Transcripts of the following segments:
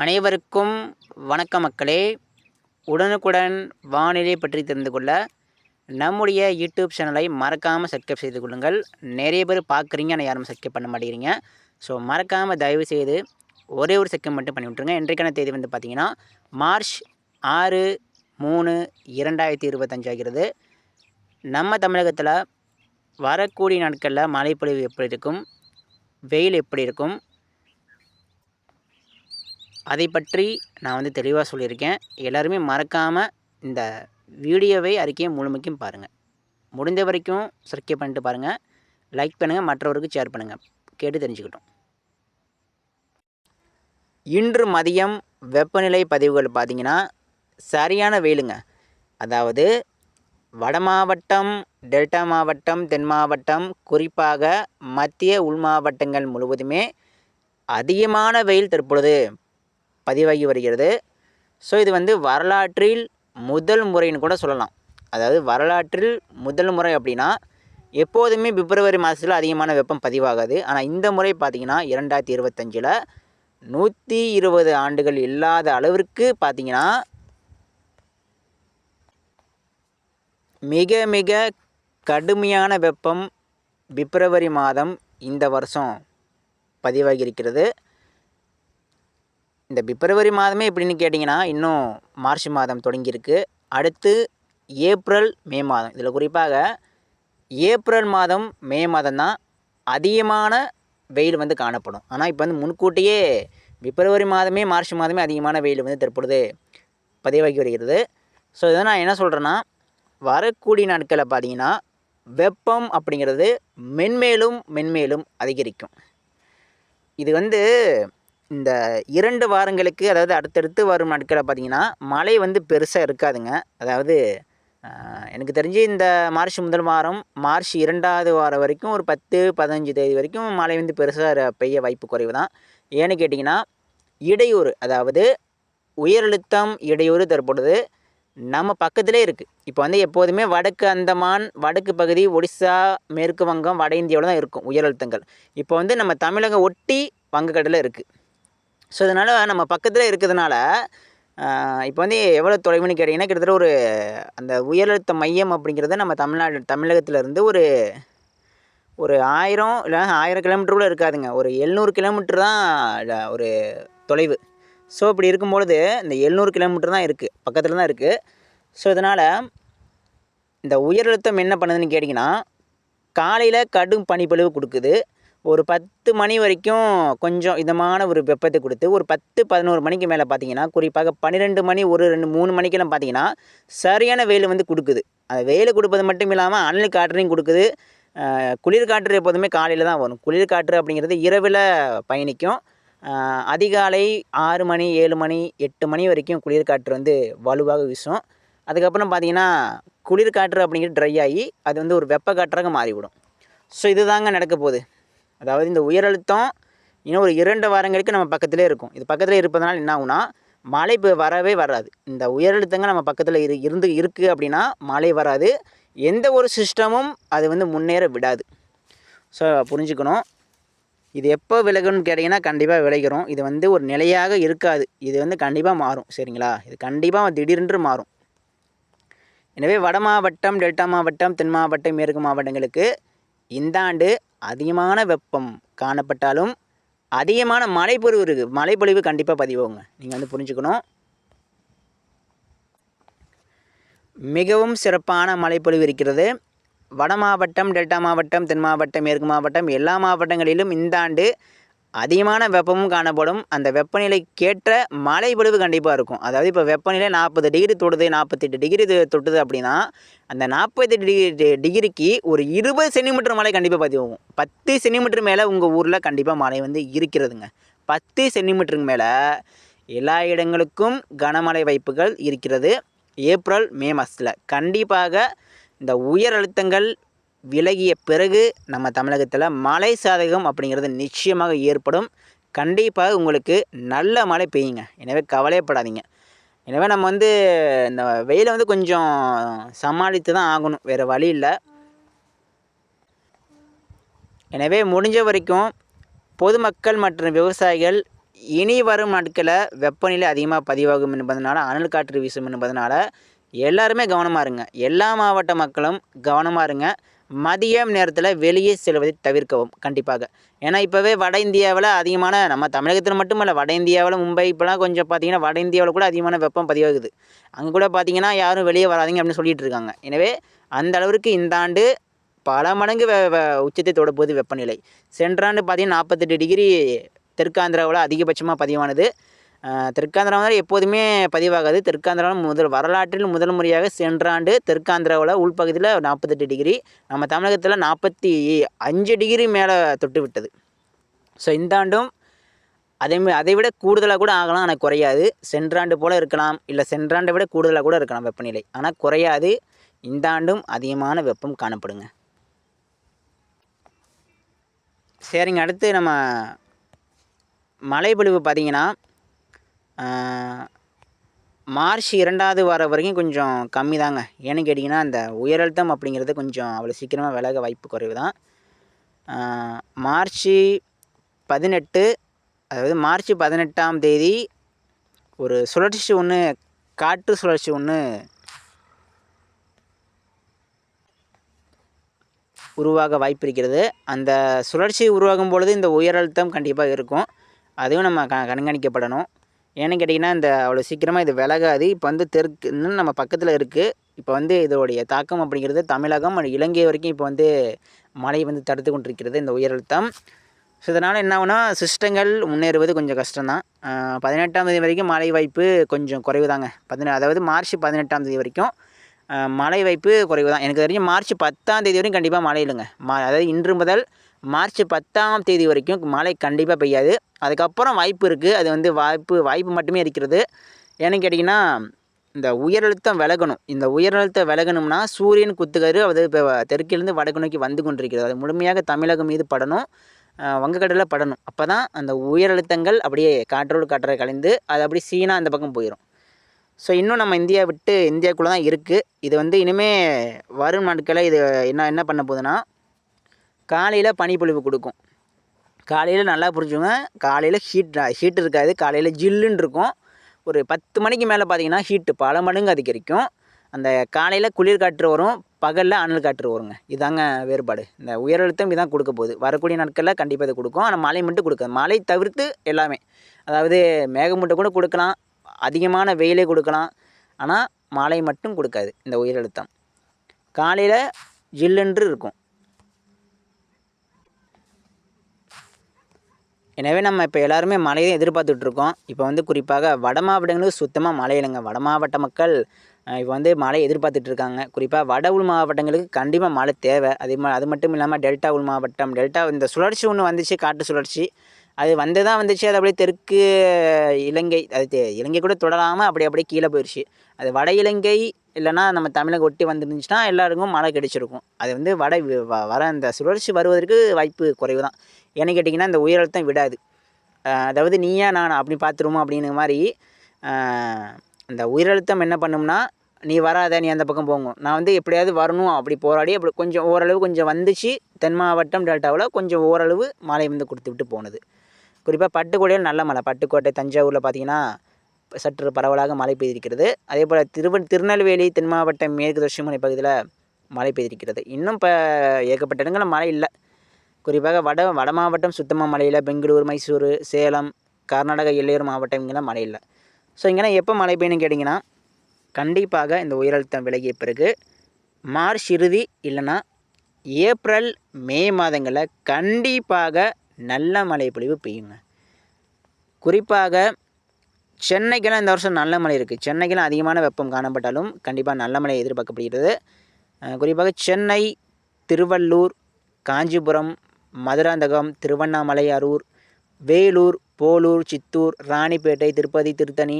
அனைவருக்கும் வணக்கம் மக்களே. உடனுக்குடன் வானிலை பற்றி தெரிந்து கொள்ள நம்முடைய யூடியூப் சேனலை மறக்காமல் சப்ஸ்கிரைப் செய்து கொள்ளுங்கள். நிறைய பேர் பார்க்குறீங்க, ஆனால் யாரும் சப்ஸ்கிரைப் பண்ண மாட்டேங்கிறீங்க. ஸோ மறக்காமல் தயவு செய்து ஒரே ஒரு செகண்ட் மட்டும் பண்ணி விட்ருங்க. இன்றைக்கான தேதி வந்து பார்த்திங்கன்னா மார்ச் 6/3/2025 ஆகிறது. நம்ம தமிழகத்தில் வரக்கூடிய நாட்களில் மழைப்பொழிவு எப்படி இருக்கும், வெயில் எப்படி இருக்கும், அதை பற்றி நான் வந்து தெளிவாக சொல்லியிருக்கேன். எல்லாருமே மறக்காமல் இந்த வீடியோவை அறிக்கையை முழுமைக்கும் பாருங்கள். முடிந்த வரைக்கும் சப்ஸ்கிரைப் பண்ணிட்டு பாருங்கள், லைக் பண்ணுங்கள், மற்றவருக்கு ஷேர் பண்ணுங்கள், கேட்டு தெரிஞ்சுக்கிட்டோம். இன்று மதியம் வெப்பநிலை பதிவுகள் பார்த்திங்கன்னா சரியான வெயிலுங்க. அதாவது வட மாவட்டம், டெல்டா மாவட்டம், தென் மாவட்டம், குறிப்பாக மத்திய உள் மாவட்டங்கள் முழுவதுமே அதிகமான வெயில் தற்பொழுது பதிவாகி வருகிறது. ஸோ இது வந்து வரலாற்றில் முதல் முறைன்னு கூட சொல்லலாம். அதாவது வரலாற்றில் முதல் முறை அப்படின்னா, எப்போதுமே பிப்ரவரி மாதத்தில் அதிகமான வெப்பம் பதிவாகாது. ஆனால் இந்த முறை பார்த்திங்கன்னா 2025 120 ஆண்டுகள் இல்லாத அளவிற்கு பார்த்திங்கன்னா மிக மிக கடுமையான வெப்பம் பிப்ரவரி மாதம் இந்த வருஷம் பதிவாகி இருக்கிறது. இந்த பிப்ரவரி மாதமே எப்படின்னு கேட்டிங்கன்னா, இன்னும் மார்ச் மாதம் தொடங்கியிருக்கு. அடுத்து ஏப்ரல், மே மாதம். இதில் குறிப்பாக ஏப்ரல் மாதம், மே மாதம் தான் அதிகமான வெயில் வந்து காணப்படும். ஆனால் இப்போ வந்து முன்கூட்டியே பிப்ரவரி மாதமே, மார்ச் மாதமே அதிகமான வெயில் வந்து தற்பொழுது பதிவாகி வருகிறது. ஸோ இதை நான் என்ன சொல்கிறேன்னா, வரக்கூடிய நாட்களில் பார்த்திங்கன்னா வெப்பம் அப்படிங்கிறது மென்மேலும் மென்மேலும் அதிகரிக்கும். இது வந்து இந்த 2 வாரங்களுக்கு, அதாவது அடுத்தடுத்து வரும் நாட்களில் பார்த்திங்கன்னா மழை வந்து பெருசாக இருக்காதுங்க. அதாவது எனக்கு தெரிஞ்சு இந்த மார்ச் முதல் வாரம், மார்ச் 2வது வாரம் வரைக்கும் ஒரு 10-15 தேதி வரைக்கும் மழை வந்து பெருசாக பெய்ய வாய்ப்பு குறைவு தான். ஏன்னு கேட்டிங்கன்னா இடையூறு, அதாவது உயரழுத்தம் இடையூறு தற்பொழுது நம்ம பக்கத்திலே இருக்குது. இப்போ வந்து எப்போதுமே வடக்கு அந்தமான், வடக்கு பகுதி, ஒடிசா, மேற்கு வங்கம், வட இந்தியாவில் தான் இருக்கும் உயரழுத்தங்கள். இப்போ வந்து நம்ம தமிழகம் ஒட்டி வங்கக்கடலில் இருக்குது. ஸோ இதனால் நம்ம பக்கத்தில் இருக்கிறதுனால இப்போ வந்து எவ்வளோ தொலைவுன்னு கேட்டிங்கன்னா, கிட்டத்தட்ட ஒரு அந்த உயரழுத்த மையம் அப்படிங்கிறது நம்ம தமிழகத்திலேருந்து ஒரு 1000 இல்லை 1000 கிலோமீட்டர் கூட இருக்காதுங்க. ஒரு 700 கிலோமீட்டர் தான் ஒரு தொலைவு. ஸோ இப்படி இருக்கும்பொழுது இந்த 700 கிலோமீட்டர் தான் இருக்குது, பக்கத்தில் தான் இருக்குது. ஸோ இதனால் இந்த உயரழுத்தம் என்ன பண்ணுதுன்னு கேட்டிங்கன்னா, காலையில் கடும் பனிப்பொழிவு கொடுக்குது. ஒரு 10 மணி வரைக்கும் கொஞ்சம் இதமான ஒரு வெப்பத்தை கொடுத்து, ஒரு 10-11 மணிக்கு மேலே பார்த்திங்கன்னா, குறிப்பாக 12 மணி, 1-2-3 மணிக்கெல்லாம் பார்த்திங்கன்னா சரியான வெயில் வந்து கொடுக்குது. அந்த வெயில் கொடுப்பது மட்டும் இல்லாமல் அனல் காற்றையும் கொடுக்குது. குளிர் காற்று எப்போதுமே காலையில் தான் வரும். குளிர் காற்று அப்படிங்கிறது இரவில் பயணிக்கும். அதிகாலை 6 மணி, 7 மணி, 8 மணி வரைக்கும் குளிர் காற்று வந்து வலுவாக வீசும். அதுக்கப்புறம் பார்த்திங்கன்னா குளிர் காற்று அப்படிங்கிறது ட்ரை ஆகி அது வந்து ஒரு வெப்ப காற்றாக மாறிவிடும். ஸோ இதுதாங்க நடக்க போகுது. அதாவது இந்த உயரழுத்தம் இன்னும் ஒரு 2 வாரங்களுக்கு நம்ம பக்கத்திலே இருக்கும். இது பக்கத்தில் இருப்பதனால என்ன ஆகுனா, மழை இப்போ வரவே வராது. இந்த உயரழுத்தங்கள் நம்ம பக்கத்தில் இருக்குது அப்படின்னா மழை வராது. எந்த ஒரு சிஸ்டமும் அது வந்து முன்னேற விடாது. ஸோ புரிஞ்சுக்கணும். இது எப்போ விலகுன்னு கேட்டிங்கன்னா கண்டிப்பாக விளைகிறோம். இது வந்து ஒரு நிலையாக இருக்காது. இது வந்து கண்டிப்பாக மாறும். சரிங்களா? இது கண்டிப்பாக திடீரென்று மாறும். எனவே வட மாவட்டம், டெல்டா மாவட்டம், தென் மாவட்டம், மேற்கு மாவட்டங்களுக்கு இந்த ஆண்டு அதிகமான வெப்பம் காணப்பட்டாலும் அதிகமான மழைப்பொழிவு இருக்குது. மழைப்பொழிவு கண்டிப்பாக பதிவாகுங்க. நீங்கள் வந்து புரிஞ்சுக்கணும். மிகவும் சிறப்பான மழைப்பொழிவு இருக்கிறது. வட மாவட்டம், டெல்டா மாவட்டம், தென் மாவட்டம், மேற்கு மாவட்டம் எல்லா மாவட்டங்களிலும் இந்த ஆண்டு அதிகமான வெப்பமும் காணப்படும். அந்த வெப்பநிலைக்கேற்ற மழைப்பொழிவு கண்டிப்பாக இருக்கும். அதாவது இப்போ வெப்பநிலை 40 டிகிரி தொடுது, 48 டிகிரி தொட்டுது அப்படின்னா, அந்த 48 டிகிரிக்கு ஒரு 20 சென்டிமீட்டர் மழை கண்டிப்பாக பதிவாகும். 10 சென்டிமீட்டர் மேலே உங்கள் ஊரில் கண்டிப்பாக மழை வந்து இருக்கிறதுங்க. 10 சென்டிமீட்டருக்கு மேலே எல்லா இடங்களுக்கும் கனமழை வாய்ப்புகள் இருக்கிறது. ஏப்ரல், மே மாதத்தில் கண்டிப்பாக இந்த உயர் அழுத்தங்கள் விலகிய பிறகு நம்ம தமிழகத்தில் மழை சாதகம் அப்படிங்கிறது நிச்சயமாக ஏற்படும். கண்டிப்பாக உங்களுக்கு நல்ல மழை பெய்யுங்க. எனவே கவலைப்படாதீங்க. எனவே நம்ம வந்து இந்த வெயிலை வந்து கொஞ்சம் சமாளித்து தான் ஆகணும், வேறு வழி இல்லை. எனவே முடிஞ்ச வரைக்கும் பொதுமக்கள் மற்றும் விவசாயிகள் இனி வரும் நாட்களில் வெப்பநிலை அதிகமாக பதிவாகும் என்பதனால, அனல் காற்று வீசும் என்பதனால எல்லாருமே கவனமாக இருங்க. எல்லா மாவட்ட மக்களும் கவனமாக இருங்க. மதியம் நேரத்தில் வெளியே செல்வதை தவிர்க்கவும் கண்டிப்பாக. ஏன்னா இப்போவே வட இந்தியாவில் அதிகமான, நம்ம தமிழகத்தில் மட்டுமல்ல, வட இந்தியாவில் மும்பை இப்போலாம் கொஞ்சம் பார்த்திங்கன்னா வட இந்தியாவில் கூட அதிகமான வெப்பம் பதிவாகுது. அங்கே கூட பார்த்திங்கன்னா யாரும் வெளியே வராதீங்க அப்படின்னு சொல்லிட்டு இருக்காங்க. எனவே அந்த அளவிற்கு இந்த ஆண்டு பல மடங்கு உச்சத்தை தொடப்போகுது வெப்பநிலை. சென்ற ஆண்டு பார்த்திங்கன்னா 48 டிகிரி தெற்காந்திராவில் அதிகபட்சமாக பதிவானது. தெற்காந்திராவில் எப்போதுமே பதிவாகாது. தெற்காந்திராவில் வரலாற்றில் முதல் முறையாக சென்ற ஆண்டு தெற்காந்திராவில் உள்பகுதியில் 48 டிகிரி, நம்ம தமிழகத்தில் 45 டிகிரி மேலே தொட்டு விட்டது. ஸோ இந்த ஆண்டும் அதை விட கூடுதலாக கூட ஆகலாம், ஆனால் குறையாது. சென்ற ஆண்டு போல் இருக்கலாம், இல்லை சென்ற ஆண்டை விட கூடுதலாக கூட இருக்கலாம் வெப்பநிலை, ஆனால் குறையாது. இந்த ஆண்டும் அதிகமான வெப்பம் காணப்படுங்க. சரிங்க, அடுத்து நம்ம மழைப்பொழிவு பார்த்திங்கன்னா மார்ச் 2வது வாரம் வரைக்கும் கொஞ்சம் கம்மி தாங்க. ஏன்னு கேட்டிங்கன்னா அந்த உயரழுத்தம் அப்படிங்கிறது கொஞ்சம் அவ்வளோ சீக்கிரமாக விலக வாய்ப்பு குறைவு தான். மார்ச் 18, அதாவது மார்ச் 18ஆம் தேதி ஒரு சுழற்சி ஒன்று, காற்று சுழற்சி ஒன்று உருவாக வாய்ப்பு இருக்கிறது. அந்த சுழற்சி உருவாகும் பொழுது இந்த உயரழுத்தம் கண்டிப்பாக இருக்கும். அதுவும் நம்ம கண்காணிக்கப்படணும். ஏன்னு கேட்டிங்கன்னா இந்த அவ்வளோ சீக்கிரமாக இது விலகாது. இப்போ வந்து இன்னும் நம்ம பக்கத்தில் இருக்குது. இப்போ வந்து இதோடைய தாக்கம் அப்படிங்கிறது தமிழகம் இலங்கை வரைக்கும் இப்போ வந்து மழை வந்து தடுத்து கொண்டிருக்கிறது இந்த உயரழுத்தம். ஸோ இதனால் என்ன ஆகுனா சிஸ்டங்கள் முன்னேறுவது கொஞ்சம் கஷ்டம்தான். 18ஆம் தேதி வரைக்கும் மழை வாய்ப்பு கொஞ்சம் குறைவு தாங்க. அதாவது மார்ச் 18ஆம் தேதி வரைக்கும் மழை வாய்ப்பு குறைவு தான். எனக்கு தெரிஞ்சு மார்ச் 10ஆம் தேதி வரைக்கும் கண்டிப்பாக மழை இல்லைங்க. அதாவது இன்று முதல் மார்ச் 10ஆம் தேதி வரைக்கும் மழை கண்டிப்பாக பெய்யாது. அதுக்கப்புறம் வாய்ப்பு இருக்குது. அது வந்து வாய்ப்பு மட்டுமே இருக்கிறது. ஏன்னு கேட்டிங்கன்னா இந்த உயரழுத்தம் விலகணும். இந்த உயரழுத்தம் விலகணும்னா சூரியன் குத்துக்கரு அது இப்போ தெற்கிலிருந்து வடக்கு நோக்கி வந்து கொண்டிருக்கிறது. அது முழுமையாக தமிழகம் மீது படணும், வங்கக்கடலில் படணும். அப்போ தான் அந்த உயரழுத்தங்கள் அப்படியே காற்றோடு காற்றை கலைந்து அது அப்படியே சீனா அந்த பக்கம் போயிடும். ஸோ இன்னும் நம்ம இந்தியாவுக்குள்ளே தான் இருக்குது. இது வந்து இனிமேல் வரும் நாட்களில் இது என்ன பண்ண போகுதுன்னா, காலையில் பனிப்பொழிவு கொடுக்கும். காலையில் நல்லா புரிஞ்சுங்க, காலையில் ஹீட் இருக்காது. காலையில் ஜில்லுன்னு இருக்கும். ஒரு 10 மணிக்கு மேலே பார்த்திங்கன்னா ஹீட்டு பல மடங்கு அதிகரிக்கும். அந்த காலையில் குளிர் காற்று வரும், பகலில் அனல் காற்று வருங்க. இதாங்க வேறுபாடு. இந்த உயரழுத்தம் இதான் கொடுக்க போகுது. வரக்கூடிய நாட்களில் கண்டிப்பாக இதை கொடுக்கும். ஆனால் மழை மட்டும் கொடுக்காது. மழை தவிர்த்து எல்லாமே, அதாவது மேகமூட்டம் கூட கொடுக்கலாம், அதிகமான வெயிலே கொடுக்கலாம், ஆனால் மழை மட்டும் கொடுக்காது இந்த உயரழுத்தம். காலையில் ஜில்லென்று இருக்கும். எனவே நம்ம இப்போ எல்லாருமே மழையை எதிர்பார்த்துட்ருக்கோம். இப்போ வந்து குறிப்பாக வட மாவட்டங்களுக்கு சுத்தமாக மழை இல்லைங்க. வட மாவட்ட மக்கள் இப்போ வந்து மழை எதிர்பார்த்துட்ருக்காங்க. குறிப்பாக வட உள் மாவட்டங்களுக்கு கண்டிப்பாக மழை தேவை. அது மட்டும் இல்லாமல் டெல்டா உள் மாவட்டம், இந்த சுழற்சி ஒன்று வந்துச்சு, காற்று சுழற்சி. அது வந்துச்சு. அது அப்படியே தெற்கு இலங்கை, அது இலங்கை கூட தொடராமல் அப்படியே கீழே போயிடுச்சு. அது வட இலங்கை இல்லைனா நம்ம தமிழகம் ஒட்டி வந்துருந்துச்சுன்னா எல்லாருக்கும் மழை கிடைச்சிருக்கும். அது வந்து வர அந்த சுழற்சி வருவதற்கு வாய்ப்பு குறைவு தான். ஏன்னு கேட்டிங்கன்னா இந்த உயரழுத்தம் விடாது. அதாவது நீயா நான் அப்படி பார்த்துருமோ அப்படிங்கிற மாதிரி இந்த உயரழுத்தம் என்ன பண்ணும்னா, நீ வராத, நீ அந்த பக்கம் போங்க, நான் வந்து எப்படியாவது வரணும் அப்படி போராடி அப்படி கொஞ்சம் ஓரளவு கொஞ்சம் வந்துச்சு. தென் மாவட்டம் டெல்டாவில் கொஞ்சம் ஓரளவு மழை வந்து கொடுத்து விட்டு போனது. குறிப்பாக பட்டுக்கோட்டையில் நல்ல மழை. பட்டுக்கோட்டை, தஞ்சாவூரில் பார்த்திங்கன்னா சற்று பரவலாக மழை பெய்திருக்கிறது. அதே போல் திருநெல்வேலி, தென் மாவட்டம் மேற்கு தொடர்ச்சி மலை பகுதியில் மழை பெய்திருக்கிறது. இன்னும் இப்போ ஏகப்பட்ட இடங்களில் மழை இல்லை. குறிப்பாக வட மாவட்டம் சுத்தமாக மழை இல்லை. பெங்களூர், மைசூர், சேலம், கர்நாடகா எல்லையோர் மாவட்டம் இங்கெல்லாம் மழை இல்லை. ஸோ இங்கெல்லாம் எப்போ மழை பெய்யணும்னு கேட்டிங்கன்னா, கண்டிப்பாக இந்த உயரழுத்தம் விலகிய பிறகு மார்ச் இறுதி இல்லைன்னா ஏப்ரல், மே மாதங்களில் கண்டிப்பாக நல்ல மழை பொழிவு பெய்யுங்க. குறிப்பாக சென்னைக்கெல்லாம் இந்த வருஷம் நல்ல மழை இருக்குது. சென்னைக்கெல்லாம் அதிகமான வெப்பம் காணப்பட்டாலும் கண்டிப்பாக நல்ல மழை எதிர்பார்க்கப்படுகிறது. குறிப்பாக சென்னை, திருவள்ளூர், காஞ்சிபுரம், மதுராந்தகம், திருவண்ணாமலை, அரூர், வேலூர், போலூர், சித்தூர், ராணிப்பேட்டை, திருப்பதி, திருத்தணி,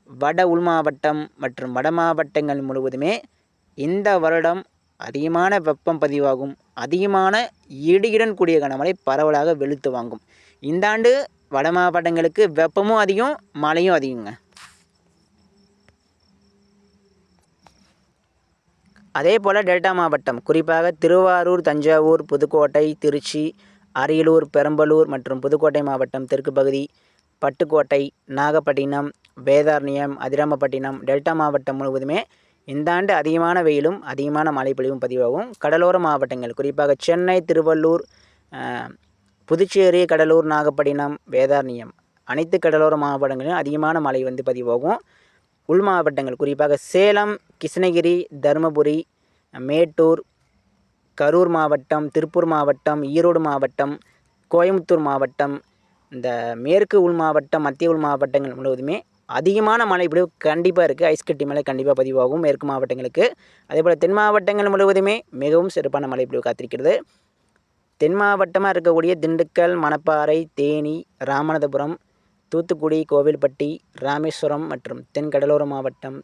வட உள் மாவட்டம் மற்றும் வட மாவட்டங்கள் முழுவதுமே இந்த வருடம் அதிகமான வெப்பம் பதிவாகும். அதிகமான இடியுடன் கூடிய கனமழை பரவலாக வெளுத்து வாங்கும். இந்த ஆண்டு வட மாவட்டங்களுக்கு வெப்பமும் அதிகம், மழையும் அதிகங்க. அதே போல் டெல்டா மாவட்டம், குறிப்பாக திருவாரூர், தஞ்சாவூர், புதுக்கோட்டை, திருச்சி, அரியலூர், பெரம்பலூர் மற்றும் புதுக்கோட்டை மாவட்டம் தெற்கு பகுதி, பட்டுக்கோட்டை, நாகப்பட்டினம், வேதாரண்யம், அதிராமப்பட்டினம், டெல்டா மாவட்டம் முழுவதுமே இந்த ஆண்டு அதிகமான வெயிலும் அதிகமான மழைப்பொழிவும் பதிவாகும். கடலோர மாவட்டங்கள் குறிப்பாக சென்னை, திருவள்ளூர், புதுச்சேரி, கடலூர், நாகப்பட்டினம், வேதாரண்யம் அனைத்து கடலோர மாவட்டங்களிலும் அதிகமான மழை வந்து பதிவாகும். உள் மாவட்டங்கள் குறிப்பாக சேலம், கிருஷ்ணகிரி, தருமபுரி, மேட்டூர், கரூர் மாவட்டம், திருப்பூர் மாவட்டம், ஈரோடு மாவட்டம், கோயம்புத்தூர் மாவட்டம், இந்த மேற்கு உள் மாவட்டம், மத்திய உள் மாவட்டங்கள் முழுவதுமே அதிகமான மழை பொழிவு கண்டிப்பாக இருக்குது. ஐஸ் கட்டி மழை கண்டிப்பாக பதிவாகும் மேற்கு மாவட்டங்களுக்கு. அதேபோல் தென் மாவட்டங்கள் முழுவதுமே மிகவும் சிறப்பான மழை பொழிவு காத்திருக்கிறது. தென் மாவட்டமாக இருக்கக்கூடிய திண்டுக்கல், மணப்பாறை, தேனி, ராமநாதபுரம், தூத்துக்குடி, கோவில்பட்டி, ராமேஸ்வரம் மற்றும் தென் கடலோர மாவட்டம்,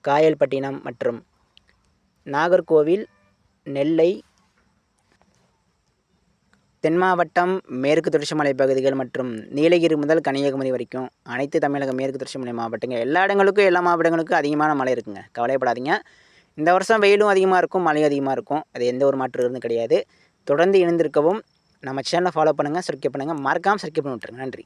காயல்பட்டினம் மற்றும் நாகர்கோவில், நெல்லை, தென் மாவட்டம், மேற்கு தொடர்ச்சி மலை பகுதிகள் மற்றும் நீலகிரி முதல் கன்னியாகுமரி வரைக்கும் அனைத்து தமிழக மேற்கு தொடர்ச்சி மலை மாவட்டங்கள் எல்லா இடங்களுக்கும் எல்லா மாவட்டங்களுக்கும் அதிகமான மழை இருக்குங்க. கவலைப்படாதீங்க. இந்த வருஷம் வெயிலும் அதிகமாக இருக்கும், மழையும் அதிகமாக இருக்கும். அது எந்த ஒரு மாற்று இருந்தும் கிடையாது. தொடர்ந்து இணைந்திருக்கவும் நம்ம சேனலை ஃபாலோ பண்ணுங்கள், சப்ஸ்கிரைப் பண்ணுங்கள், மறக்காமல் சப்ஸ்கிரைப் பண்ணி விட்டுருங்க. நன்றி.